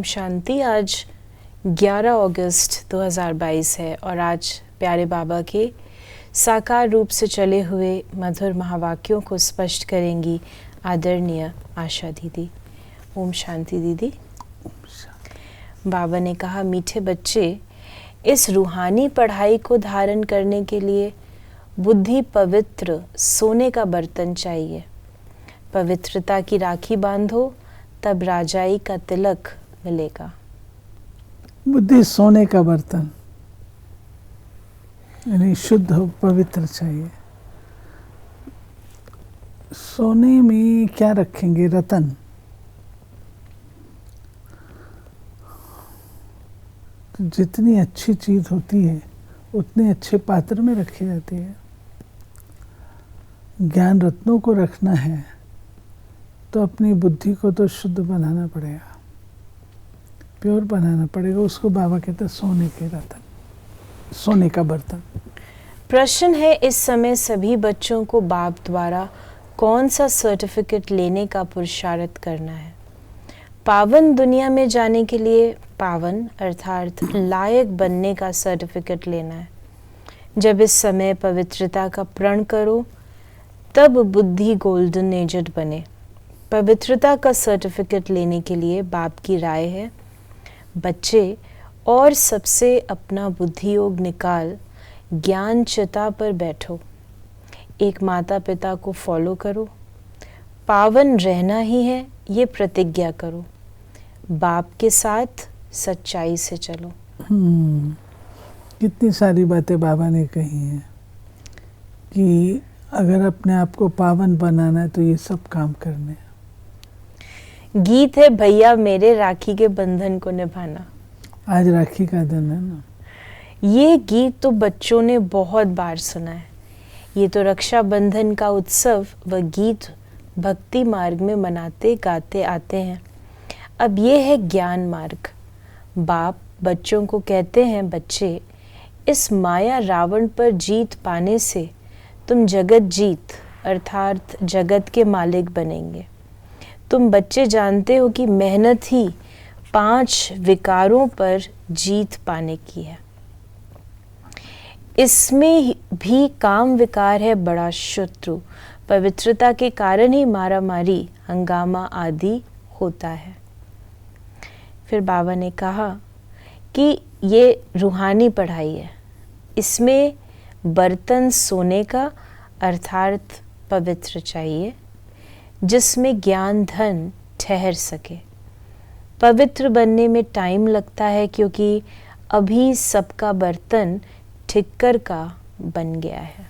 शांति। आज 11 अगस्त 2022 है और आज प्यारे बाबा के साकार रूप से चले हुए मधुर महावाक्यों को स्पष्ट करेंगी आदरणीय आशा दीदी। ओम शांति दीदी। बाबा ने कहा, मीठे बच्चे, इस रूहानी पढ़ाई को धारण करने के लिए बुद्धि पवित्र सोने का बर्तन चाहिए। पवित्रता की राखी बांधो, तब राजाई का तिलक मिलेगा। बुद्धि सोने का बर्तन यानी शुद्ध हो, पवित्र चाहिए। सोने में क्या रखेंगे? रतन। तो जितनी अच्छी चीज होती है उतने अच्छे पात्र में रखी जाती है। ज्ञान रत्नों को रखना है तो अपनी बुद्धि को तो शुद्ध बनाना पड़ेगा, प्योर बनाना पड़ेगा। उसको बाबा कहते हैं सोने के रतन, सोने का बर्तन। प्रश्न है, इस समय सभी बच्चों को बाप द्वारा कौन सा सर्टिफिकेट लेने का पुरुषार्थ करना है? पावन दुनिया में जाने के लिए पावन अर्थात लायक बनने का सर्टिफिकेट लेना है। जब इस समय पवित्रता का प्रण करो तब बुद्धि गोल्डन एजड बने। पवित्रता का सर्टिफिकेट लेने के लिए बाप की राय है, बच्चे और सबसे अपना बुद्धि योग निकाल ज्ञान चिता पर बैठो। एक माता पिता को फॉलो करो। पावन रहना ही है ये प्रतिज्ञा करो। बाप के साथ सच्चाई से चलो। कितनी सारी बातें बाबा ने कही हैं कि अगर अपने आप को पावन बनाना है तो ये सब काम करने हैं। गीत है, भैया मेरे राखी के बंधन को निभाना। आज राखी का दिन है ना। ये गीत तो बच्चों ने बहुत बार सुना है। ये तो रक्षाबंधन का उत्सव व गीत भक्ति मार्ग में मनाते गाते आते हैं। अब ये है ज्ञान मार्ग। बाप बच्चों को कहते हैं, बच्चे, इस माया रावण पर जीत पाने से तुम जगत जीत अर्थात जगत के मालिक बनेंगे। तुम बच्चे जानते हो कि मेहनत ही 5 विकारों पर जीत पाने की है। इसमें भी काम विकार है बड़ा शत्रु। पवित्रता के कारण ही मारा मारी हंगामा आदि होता है। फिर बाबा ने कहा कि ये रूहानी पढ़ाई है। इसमें बर्तन सोने का अर्थात पवित्र चाहिए, जिसमें ज्ञान धन ठहर सके। पवित्र बनने में टाइम लगता है क्योंकि अभी सबका बर्तन ठिक्कर का बन गया है।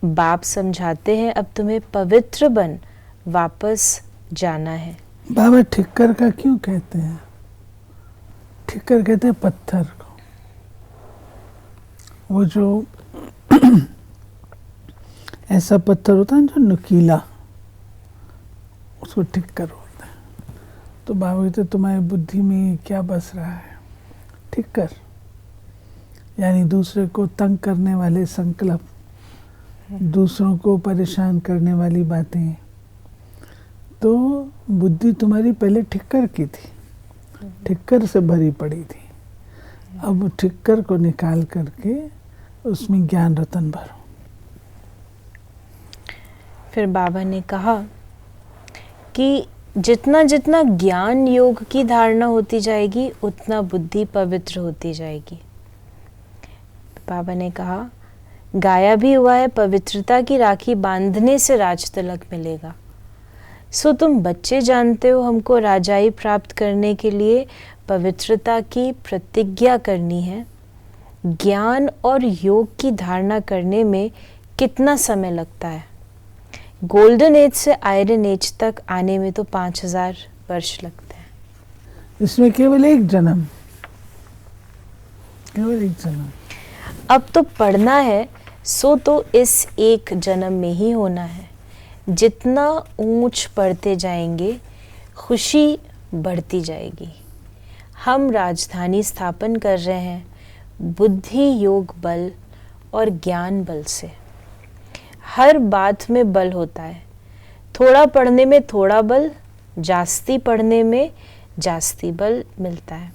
बाप समझाते हैं, अब तुम्हें पवित्र बन वापस जाना है। बाबा ठिक्कर का क्यों कहते हैं? ठिक्कर कहते हैं पत्थर को। वो जो ऐसा पत्थर होता है जो नुकीला, उसको ठिक्कर बोलते हैं। तो बाबा कहते तुम्हारी बुद्धि में क्या बस रहा है? ठिक्कर यानी दूसरे को तंग करने वाले संकल्प, दूसरों को परेशान करने वाली बातें। तो बुद्धि तुम्हारी पहले ठिक्कर की थी, ठिक्कर से भरी पड़ी थी। अब ठिक्कर को निकाल करके उसमें ज्ञान रतन भरो। फिर बाबा ने कहा कि जितना जितना ज्ञान योग की धारणा होती जाएगी उतना बुद्धि पवित्र होती जाएगी। बाबा ने कहा, गाया भी हुआ है, पवित्रता की राखी बांधने से राज तिलक मिलेगा। सो तुम बच्चे जानते हो हमको राजाई प्राप्त करने के लिए पवित्रता की प्रतिज्ञा करनी है। ज्ञान और योग की धारणा करने में कितना समय लगता है? गोल्डन एज से आयरन एज तक आने में तो 5000 वर्ष लगते हैं। इसमें केवल एक जन्म, केवल एक जन्म। अब तो पढ़ना है सो तो इस एक जन्म में ही होना है। जितना ऊंच पढ़ते जाएंगे खुशी बढ़ती जाएगी। हम राजधानी स्थापन कर रहे हैं बुद्धि योग बल और ज्ञान बल से। हर बात में बल होता है। थोड़ा पढ़ने में थोड़ा बल, जास्ती पढ़ने में जास्ती बल मिलता है।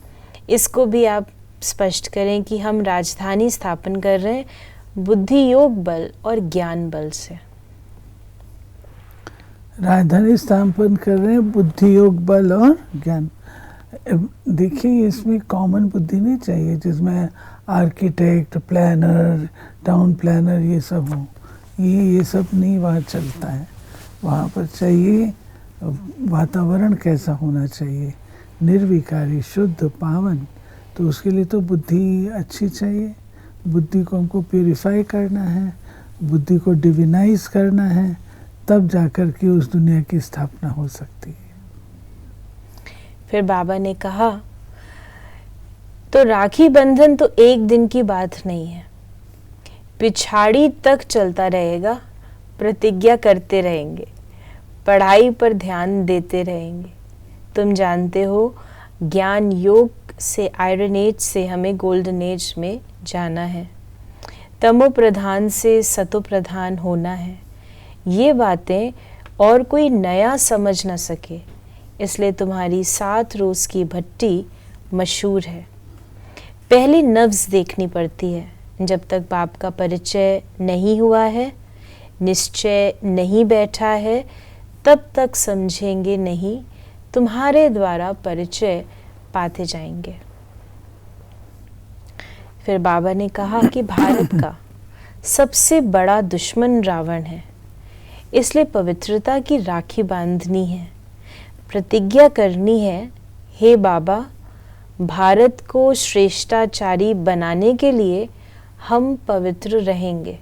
इसको भी आप स्पष्ट करें कि हम राजधानी स्थापन कर रहे हैं बुद्धि योग बल और ज्ञान बल से। राजधानी स्थापन कर रहे हैं बुद्धि योग बल और ज्ञान। देखिए, इसमें कॉमन बुद्धि नहीं चाहिए जिसमें आर्किटेक्ट, प्लानर, टाउन प्लानर ये सब हो। ये सब नहीं वहाँ चलता है। वहाँ पर चाहिए वातावरण कैसा होना चाहिए, निर्विकारी, शुद्ध, पावन। तो उसके लिए तो बुद्धि अच्छी चाहिए। बुद्धि को हमको प्यूरिफाई करना है, बुद्धि को डिविनाइज करना है, तब जाकर के उस दुनिया की स्थापना हो सकती है। फिर बाबा ने कहा, तो राखी बंधन तो एक दिन की बात नहीं है, पिछाड़ी तक चलता रहेगा। प्रतिज्ञा करते रहेंगे, पढ़ाई पर ध्यान देते रहेंगे। तुम जानते हो, ज्ञान योग से आयरन एज से हमें गोल्डन एज में जाना है, तमो प्रधान से सतो प्रधान होना है। ये बातें और कोई नया समझ न सके, इसलिए तुम्हारी 7 रोज की भट्टी मशहूर है। पहले नब्ज देखनी पड़ती है। जब तक बाप का परिचय नहीं हुआ है, निश्चय नहीं बैठा है, तब तक समझेंगे नहीं। तुम्हारे द्वारा परिचय पाते जाएंगे। फिर बाबा ने कहा कि भारत का सबसे बड़ा दुश्मन रावण है, इसलिए पवित्रता की राखी बांधनी है, प्रतिज्ञा करनी है। हे बाबा, भारत को श्रेष्ठाचारी बनाने के लिए हम पवित्र रहेंगे,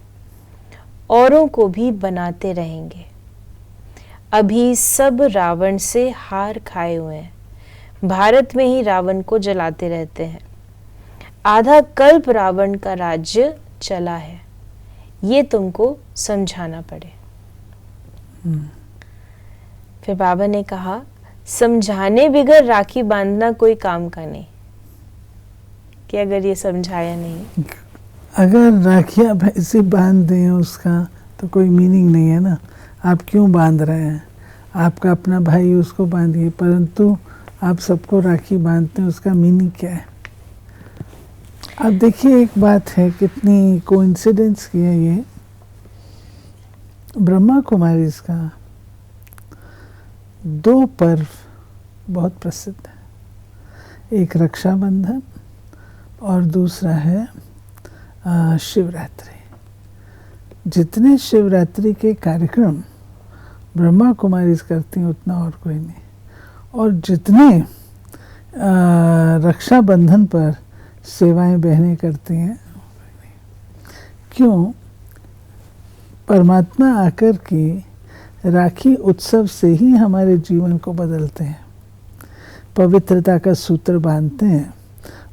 औरों को भी बनाते रहेंगे। अभी सब रावण से हार खाए हुए हैं, भारत में ही रावण को जलाते रहते हैं। आधा कल्प रावण का राज्य चला है, ये तुमको समझाना पड़े। फिर बाबा ने कहा, समझाने बिगर राखी बांधना कोई काम का नहीं। कि अगर ये समझाया नहीं, अगर राखियां ऐसे बांध दें उसका तो कोई मीनिंग नहीं है ना। आप क्यों बांध रहे हैं? आपका अपना भाई, उसको बांधिए, परंतु आप सबको राखी बांधते हैं, उसका मीनिंग क्या है? अब देखिए, एक बात है, कितनी कोइंसिडेंस की है ये। ब्रह्मा कुमारी का 2 पर्व बहुत प्रसिद्ध है। एक रक्षाबंधन और दूसरा है शिवरात्रि। जितने शिवरात्रि के कार्यक्रम ब्रह्मा कुमारी करती हैं उतना और कोई नहीं। और जितने रक्षाबंधन पर सेवाएं बहनें करती हैं, क्यों? परमात्मा आकर के राखी उत्सव से ही हमारे जीवन को बदलते हैं, पवित्रता का सूत्र बांधते हैं।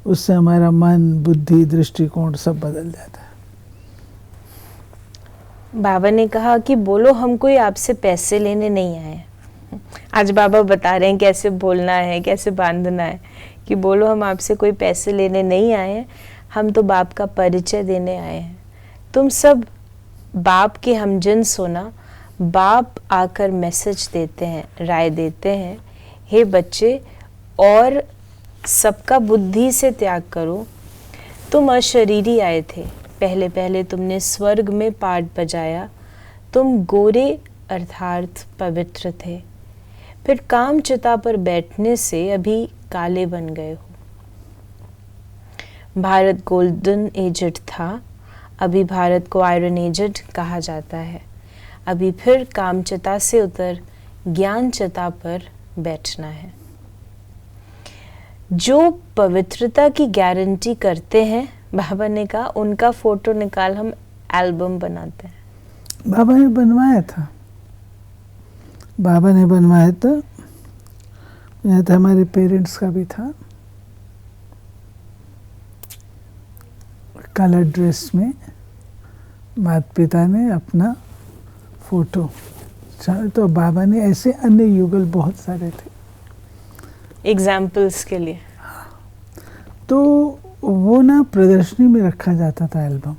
उससे हमारा मन, बुद्धि, दृष्टिकोण सब बदल जाता है। बाबा ने कहा कि बोलो, हम कोई आपसे पैसे लेने नहीं आए। आज बाबा बता रहे हैं कैसे बोलना है, कैसे बांधना है। कि बोलो, हम आपसे कोई पैसे लेने नहीं आए हैं, हम तो बाप का परिचय देने आए हैं। तुम सब बाप के हमजिन्स हो ना। बाप आकर मैसेज देते हैं, राय देते हैं, हे बच्चे, और सबका बुद्धि से त्याग करो। तुम अशरीरी आए थे, पहले पहले तुमने स्वर्ग में पाठ बजाया। तुम गोरे अर्थात पवित्र थे, फिर काम चिता पर बैठने से अभी काले बन गए हो। भारत गोल्डन एजड था, अभी भारत को आयरन एजड कहा जाता है। अभी फिर काम चिता से उतर ज्ञान चिता पर बैठना है। जो पवित्रता की गारंटी करते हैं, बाबा ने कहा, उनका फोटो निकाल हम एल्बम बनाते हैं। बाबा ने बनवाया था, बाबा ने बनवाया था। यहाँ तो हमारे पेरेंट्स का भी था, कलर ड्रेस में माता पिता ने अपना फोटो। तो बाबा ने ऐसे अन्य युगल बहुत सारे थे एग्जाम्पल्स के लिए। तो वो ना प्रदर्शनी में रखा जाता था एल्बम।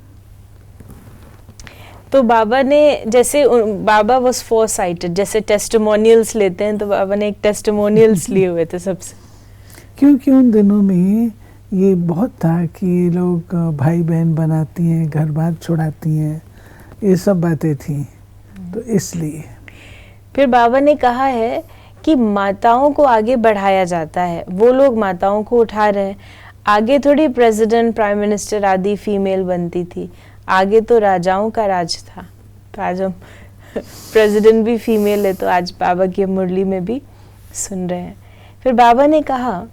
तो बाबा ने जैसे बाबा वॉज फोर साइटेड, जैसे टेस्टिमोनियल्स लेते हैं, तो बाबा ने एक टेस्टिमोनियल्स लिए हुए थे सबसे। क्योंकि उन दिनों में ये बहुत था कि ये लोग भाई बहन बनाती हैं, घर बार छुड़ाती हैं, ये सब बातें थी, तो इसलिए फिर बाबा ने कहा है कि माताओं को आगे बढ़ाया जाता है, वो लोग माताओं को उठा रहे हैं। आगे थोड़ी प्रेसिडेंट, प्राइम मिनिस्टर आदि फीमेल बनती थी, आगे तो राजाओं का राज था। तो आज हम प्रेसिडेंट भी फीमेल है, तो आज बाबा की मुरली में भी सुन रहे हैं। फिर बाबा ने कहा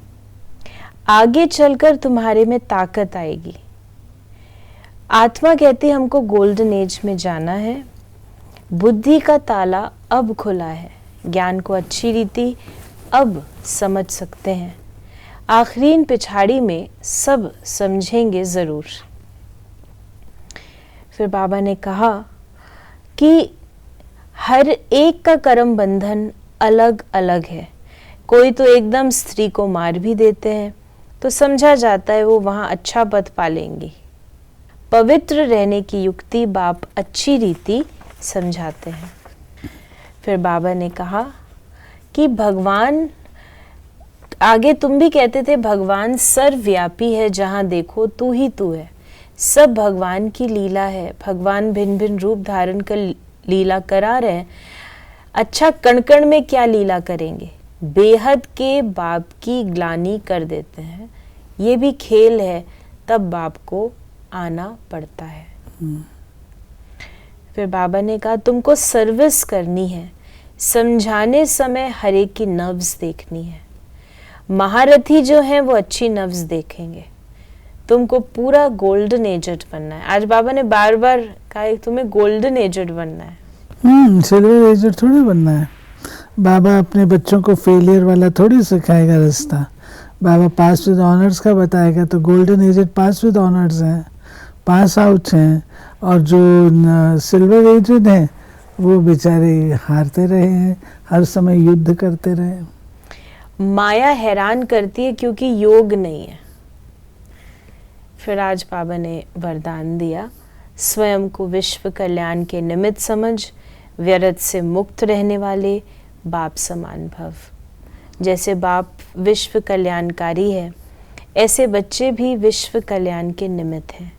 आगे चलकर तुम्हारे में ताकत आएगी। आत्मा कहती हमको गोल्डन एज में जाना है। बुद्धि का ताला अब खुला है, ज्ञान को अच्छी रीति अब समझ सकते हैं। आखरीन पिछाड़ी में सब समझेंगे ज़रूर। फिर बाबा ने कहा कि हर एक का कर्म बंधन अलग अलग है। कोई तो एकदम स्त्री को मार भी देते हैं, तो समझा जाता है वो वहाँ अच्छा पद पालेंगी। पवित्र रहने की युक्ति बाप अच्छी रीति समझाते हैं। फिर बाबा ने कहा कि भगवान, आगे तुम भी कहते थे भगवान सर्वव्यापी है, जहाँ देखो तू ही तू है। सब भगवान की लीला है। भगवान भिन्न भिन्न रूप धारण कर लीला करा रहे हैं। अच्छा कण कण में क्या लीला करेंगे, बेहद के बाप की ग्लानि कर देते हैं। ये भी खेल है, तब बाप को आना पड़ता है। फिर बाबा ने कहा तुमको सर्विस करनी है, समझाने समय हर एक की नब्ज देखनी है। महारथी जो हैं वो अच्छी नब्ज देखेंगे। तुमको पूरा गोल्डन एजेड बनना है। आज बाबा ने बार बार कहा तुम्हें गोल्डन एजेड बनना है। सिल्वर एजेड थोड़ी बनना है। बाबा अपने बच्चों को फेलियर वाला थोड़ी सिखाएगा रास्ता। बाबा पास विद ऑनर्स का बताएगा, तो golden aged pass with honours हैं, पास आउट हैं, और जो सिल्वर एजेड हैं वो बेचारे हारते रहे हैं, हर समय युद्ध करते रहे। माया हैरान करती है क्योंकि योग नहीं है। फिर आज बाबा ने वरदान दिया, स्वयं को विश्व कल्याण के निमित्त समझ, व्यर्थ से मुक्त रहने वाले बाप समान भव। जैसे बाप विश्व कल्याणकारी है, ऐसे बच्चे भी विश्व कल्याण के निमित्त हैं।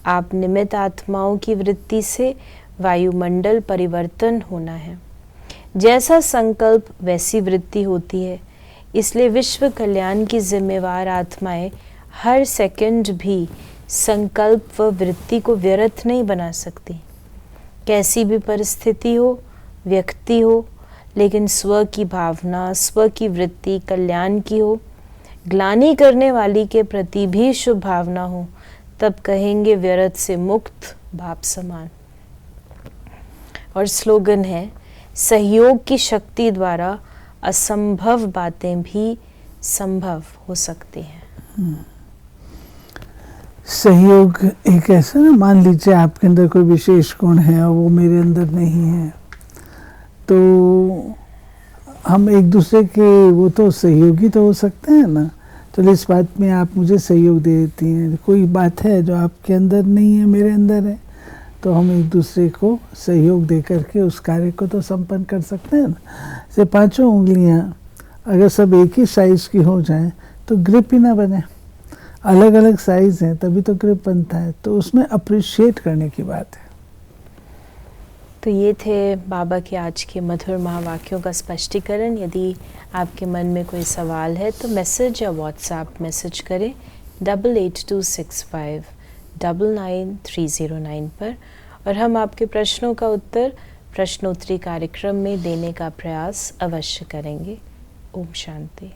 आप निमित्त आत्माओं की वृत्ति से वायुमंडल परिवर्तन होना है। जैसा संकल्प वैसी वृत्ति होती है, इसलिए विश्व कल्याण की जिम्मेवार आत्माएं हर सेकंड भी संकल्प व वृत्ति को व्यर्थ नहीं बना सकती। कैसी भी परिस्थिति हो, व्यक्ति हो, लेकिन स्व की भावना, स्व की वृत्ति कल्याण की हो, ग्लानि करने वाली के प्रति भी शुभ भावना हो, तब कहेंगे व्यर्थ से मुक्त बाप समान। और स्लोगन है, सहयोग की शक्ति द्वारा असंभव बातें भी संभव हो सकती हैं। सहयोग एक ऐसा ना, मान लीजिए आपके अंदर कोई विशेष गुण है और वो मेरे अंदर नहीं है, तो हम एक दूसरे के वो तो सहयोगी तो हो सकते हैं ना। तो इस बात में आप मुझे सहयोग दे देती हैं। कोई बात है जो आपके अंदर नहीं है मेरे अंदर है, तो हम एक दूसरे को सहयोग दे करके उस कार्य को तो संपन्न कर सकते हैं ना। से पांचों उंगलियां अगर सब एक ही साइज की हो जाएं तो ग्रिप ही ना बने। अलग अलग साइज हैं तभी तो ग्रिप बनता है। तो उसमें अप्रिशिएट करने की बात है। तो ये थे बाबा के आज के मधुर महावाक्यों का स्पष्टीकरण। यदि आपके मन में कोई सवाल है तो मैसेज या व्हाट्सएप मैसेज करें 8826599309 पर, और हम आपके प्रश्नों का उत्तर प्रश्नोत्तरी कार्यक्रम में देने का प्रयास अवश्य करेंगे। ओम शांति।